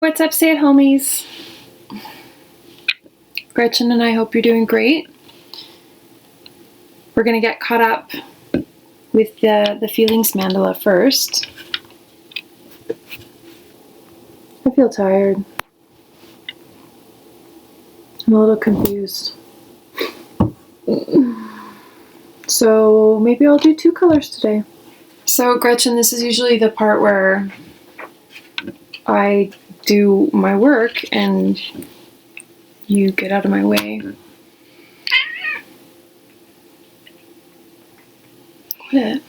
What's up, stay-at-homies? Gretchen and I hope you're doing great. We're going to get caught up with the feelings mandala first. I feel tired. I'm a little confused. So maybe I'll do 2 colors today. So Gretchen, this is usually the part where I do my work and you get out of my way. What?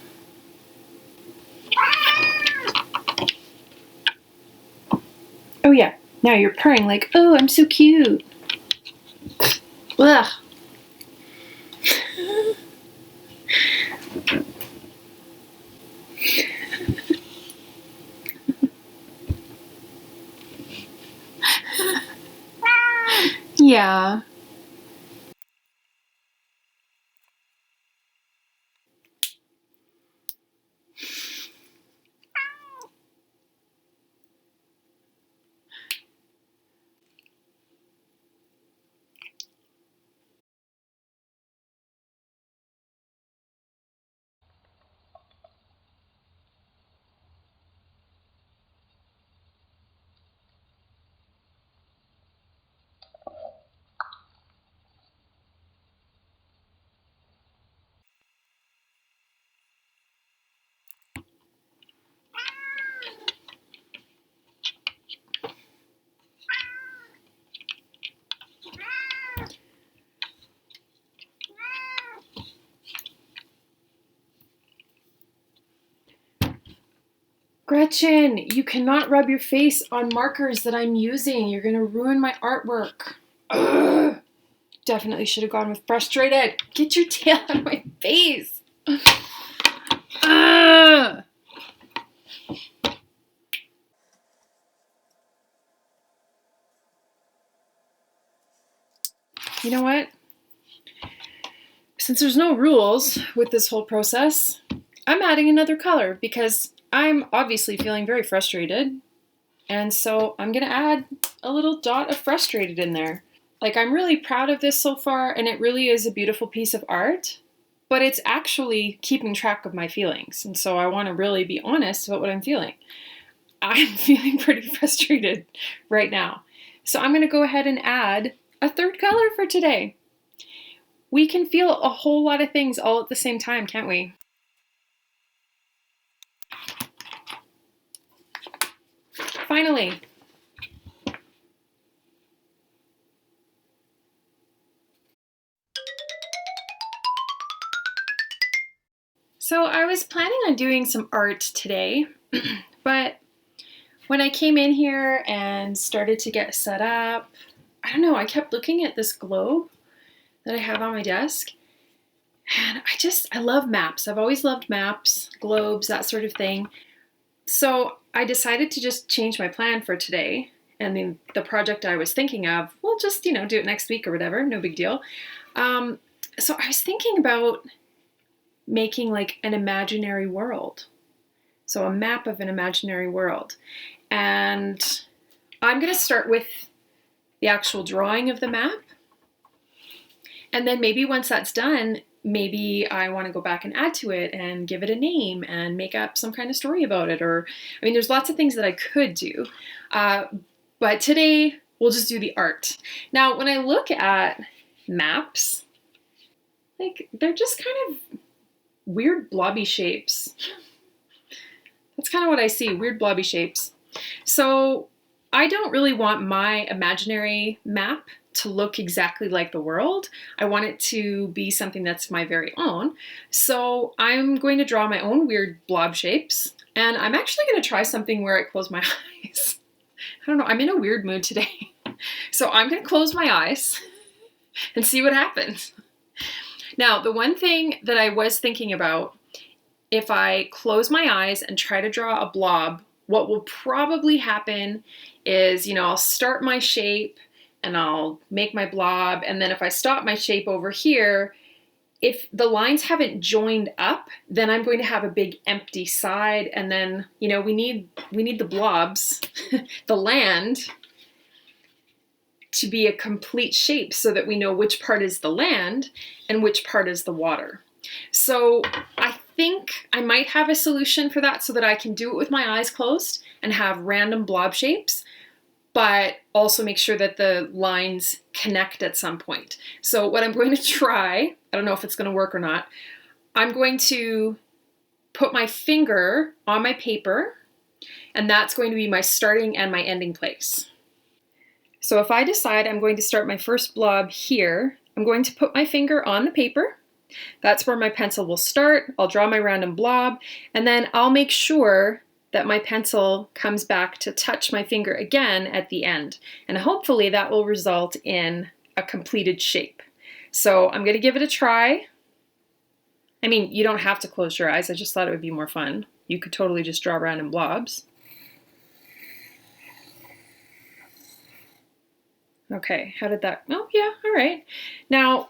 Oh yeah, now you're purring like, oh, I'm so cute. Ugh. Yeah. Gretchen, you cannot rub your face on markers that I'm using. You're gonna ruin my artwork. Ugh. Definitely should have gone with frustrated. Get your tail out of my face. Ugh. You know what? Since there's no rules with this whole process, I'm adding another color because I'm obviously feeling very frustrated. And so I'm gonna add a little dot of frustrated in there. Like, I'm really proud of this so far, and it really is a beautiful piece of art, but it's actually keeping track of my feelings. And so I want to really be honest about what I'm feeling. I'm feeling pretty frustrated right now. So I'm going to go ahead and add a third color for today. We can feel a whole lot of things all at the same time, can't we? Finally. So I was planning on doing some art today, but when I came in here and started to get set up, I don't know, I kept looking at this globe that I have on my desk, and I love maps. I've always loved maps, globes, that sort of thing. So I decided to just change my plan for today. And then the project I was thinking of, we'll just, do it next week or whatever, no big deal. So I was thinking about making like an imaginary world. So a map of an imaginary world. And I'm going to start with the actual drawing of the map. And then maybe once that's done, maybe I want to go back and add to it and give it a name and make up some kind of story about it. Or, I mean, there's lots of things that I could do. But today, we'll just do the art. Now, when I look at maps, like, they're just kind of weird blobby shapes. That's kind of what I see, weird blobby shapes. So I don't really want my imaginary map to look exactly like the world. I want it to be something that's my very own. So I'm going to draw my own weird blob shapes, and I'm actually going to try something where I close my eyes. I don't know, I'm in a weird mood today. So I'm going to close my eyes and see what happens. Now, the one thing that I was thinking about, if I close my eyes and try to draw a blob, what will probably happen is, I'll start my shape and I'll make my blob, and then if I stop my shape over here, if the lines haven't joined up, then I'm going to have a big empty side, and then, you know, we need the blobs, the land, to be a complete shape so that we know which part is the land and which part is the water. So I think I might have a solution for that so that I can do it with my eyes closed and have random blob shapes, but also make sure that the lines connect at some point. So what I'm going to try, I don't know if it's going to work or not, I'm going to put my finger on my paper, and that's going to be my starting and my ending place. So if I decide I'm going to start my first blob here, I'm going to put my finger on the paper. That's where my pencil will start. I'll draw my random blob, and then I'll make sure that my pencil comes back to touch my finger again at the end. And hopefully that will result in a completed shape. So I'm going to give it a try. I mean, you don't have to close your eyes. I just thought it would be more fun. You could totally just draw random blobs. Okay, how did that? Oh, yeah, all right. Now,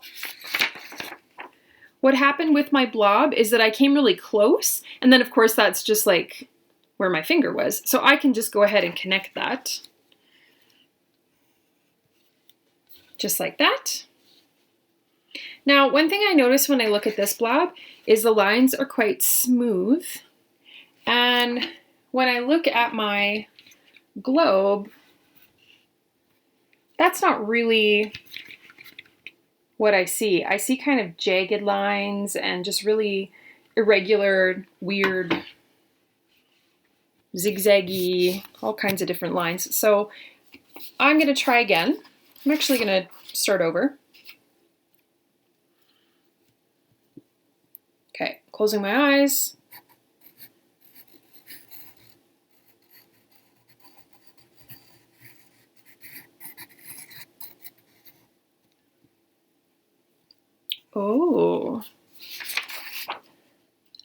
what happened with my blob is that I came really close, and then of course that's just like where my finger was. So I can just go ahead and connect that. Just like that. Now, one thing I notice when I look at this blob is the lines are quite smooth. And when I look at my globe, that's not really what I see. I see kind of jagged lines and just really irregular, weird, zigzaggy, all kinds of different lines. So I'm going to try again. I'm actually going to start over. Okay, closing my eyes. Oh,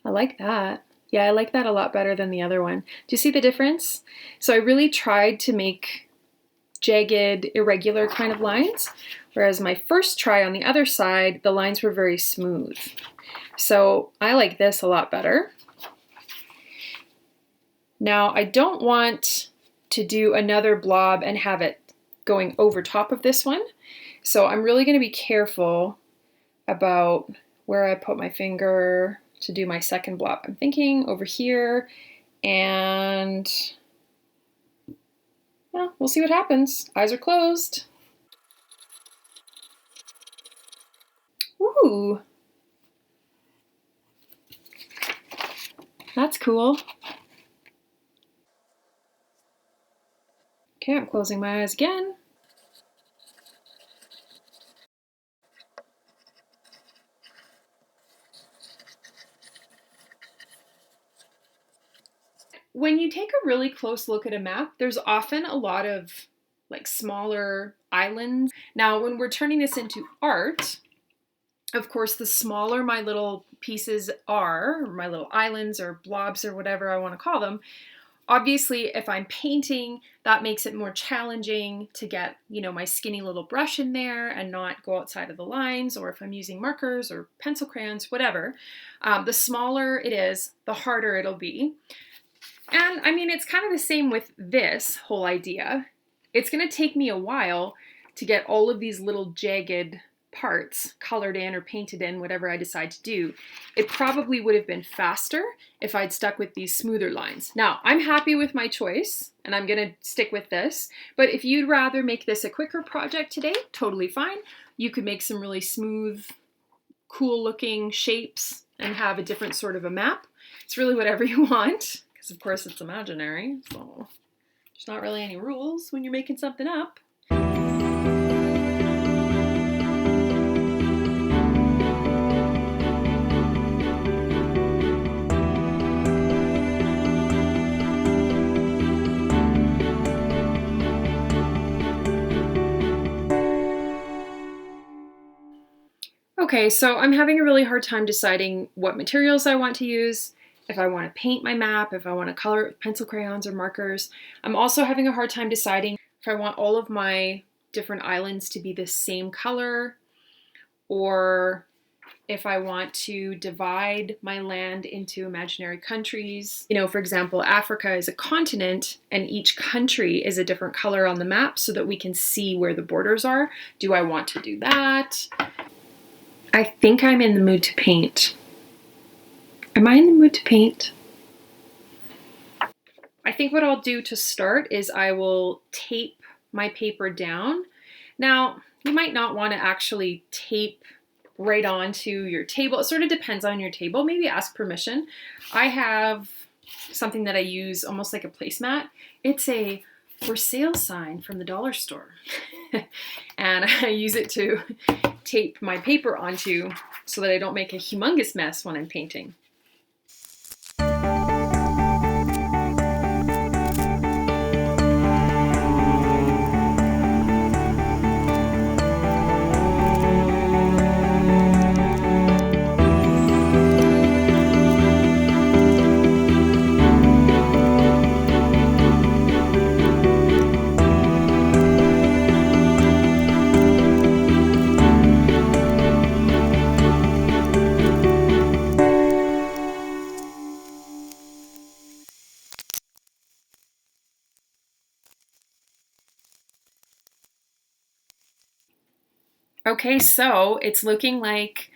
I like that. Yeah, I like that a lot better than the other one. Do you see the difference? So I really tried to make jagged, irregular kind of lines, whereas my first try on the other side, the lines were very smooth. So I like this a lot better. Now, I don't want to do another blob and have it going over top of this one. So I'm really going to be careful about where I put my finger to do my second blob. I'm thinking over here, and well, we'll see what happens. Eyes are closed. Ooh, that's cool. Okay, I'm closing my eyes again. When you take a really close look at a map, there's often a lot of like smaller islands. Now, when we're turning this into art, of course, the smaller my little pieces are, or my little islands or blobs or whatever I want to call them, obviously, if I'm painting, that makes it more challenging to get, you know, my skinny little brush in there and not go outside of the lines, or if I'm using markers or pencil crayons, whatever. The smaller it is, the harder it'll be. And I mean, it's kind of the same with this whole idea. It's going to take me a while to get all of these little jagged parts colored in or painted in, whatever I decide to do. It probably would have been faster if I'd stuck with these smoother lines. Now, I'm happy with my choice, and I'm going to stick with this. But if you'd rather make this a quicker project today, totally fine. You could make some really smooth, cool looking shapes and have a different sort of a map. It's really whatever you want. Because of course it's imaginary, so there's not really any rules when you're making something up. Okay, so I'm having a really hard time deciding what materials I want to use, if I want to paint my map, if I want to color it with pencil crayons or markers. I'm also having a hard time deciding if I want all of my different islands to be the same color, or if I want to divide my land into imaginary countries. You know, for example, Africa is a continent and each country is a different color on the map so that we can see where the borders are. Do I want to do that? I think I'm in the mood to paint. Am I in the mood to paint? I think what I'll do to start is I will tape my paper down. Now, you might not want to actually tape right onto your table. It sort of depends on your table. Maybe ask permission. I have something that I use almost like a placemat. It's a for sale sign from the dollar store. And I use it to tape my paper onto so that I don't make a humongous mess when I'm painting. Okay, so it's looking like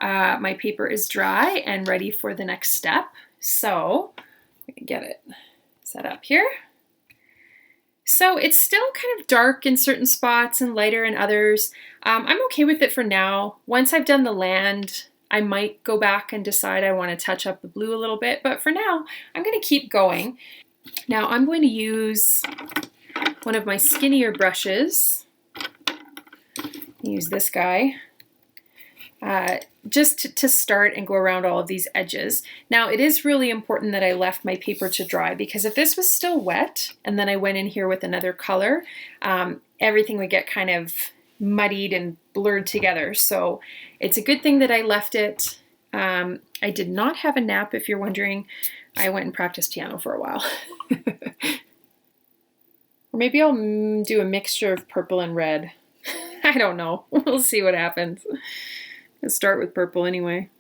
my paper is dry and ready for the next step. So we can get it set up here. So it's still kind of dark in certain spots and lighter in others. I'm okay with it for now. Once I've done the land, I might go back and decide I want to touch up the blue a little bit, but for now, I'm going to keep going. Now I'm going to use one of my skinnier brushes. Use this guy just to start and go around all of these edges. Now it is really important that I left my paper to dry, because if this was still wet and then I went in here with another color, everything would get kind of muddied and blurred together. So it's a good thing that I left it. I did not have a nap, if you're wondering. I went and practiced piano for a while. Or maybe I'll do a mixture of purple and red. I don't know. We'll see what happens. Let's start with purple anyway.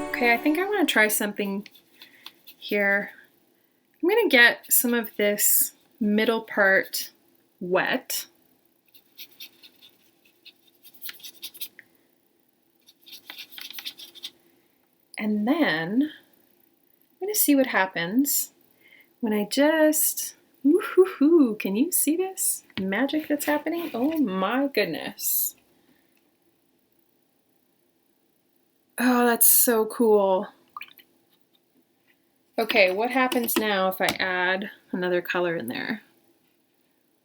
Okay, I think I want to try something here. I'm going to get some of this middle part wet. And then I'm going to see what happens when I just, woohoo, can you see this magic that's happening? Oh my goodness. Oh, that's so cool. Okay, what happens now if I add another color in there?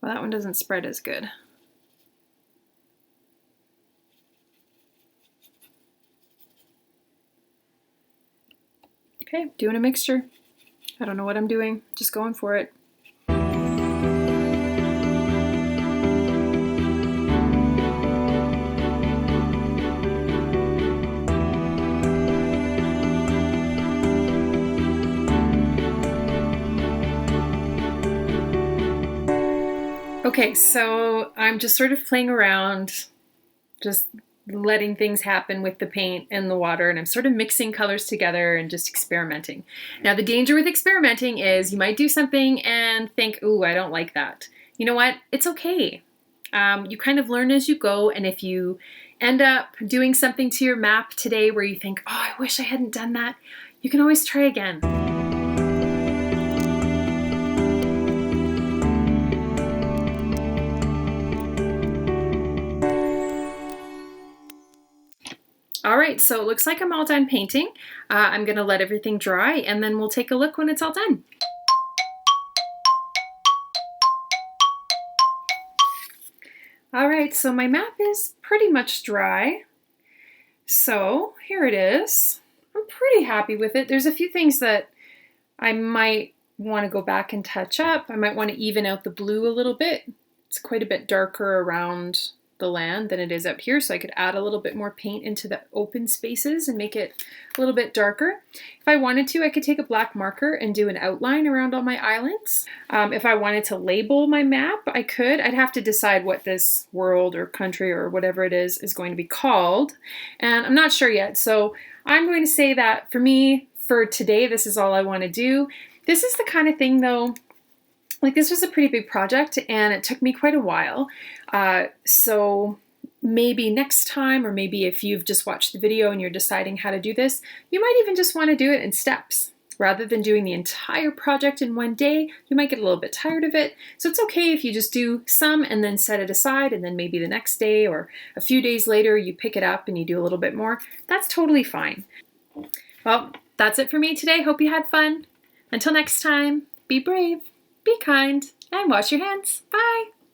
Well, that one doesn't spread as good. Okay, doing a mixture. I don't know what I'm doing, just going for it. Okay, so I'm just sort of playing around, just letting things happen with the paint and the water, and I'm sort of mixing colors together and just experimenting. Now the danger with experimenting is you might do something and think, ooh, I don't like that. You know what? It's okay. You kind of learn as you go, and if you end up doing something to your map today where you think, oh, I wish I hadn't done that, you can always try again. All right, so it looks like I'm all done painting. I'm gonna let everything dry and then we'll take a look when it's all done. All right, so my map is pretty much dry. So here it is. I'm pretty happy with it. There's a few things that I might want to go back and touch up. I might want to even out the blue a little bit. It's quite a bit darker around the land than it is out here, so I could add a little bit more paint into the open spaces and make it a little bit darker. If I wanted to, I could take a black marker and do an outline around all my islands. If I wanted to label my map, I could. I'd have to decide what this world or country or whatever it is going to be called, and I'm not sure yet. So I'm going to say that for me, for today, this is all I want to do. This is the kind of thing, though, like this was a pretty big project and it took me quite a while. So maybe next time, or maybe if you've just watched the video and you're deciding how to do this, you might even just want to do it in steps. Rather than doing the entire project in one day, you might get a little bit tired of it. So it's okay if you just do some and then set it aside, and then maybe the next day or a few days later you pick it up and you do a little bit more. That's totally fine. Well, that's it for me today. Hope you had fun. Until next time, be brave, be kind, and wash your hands. Bye!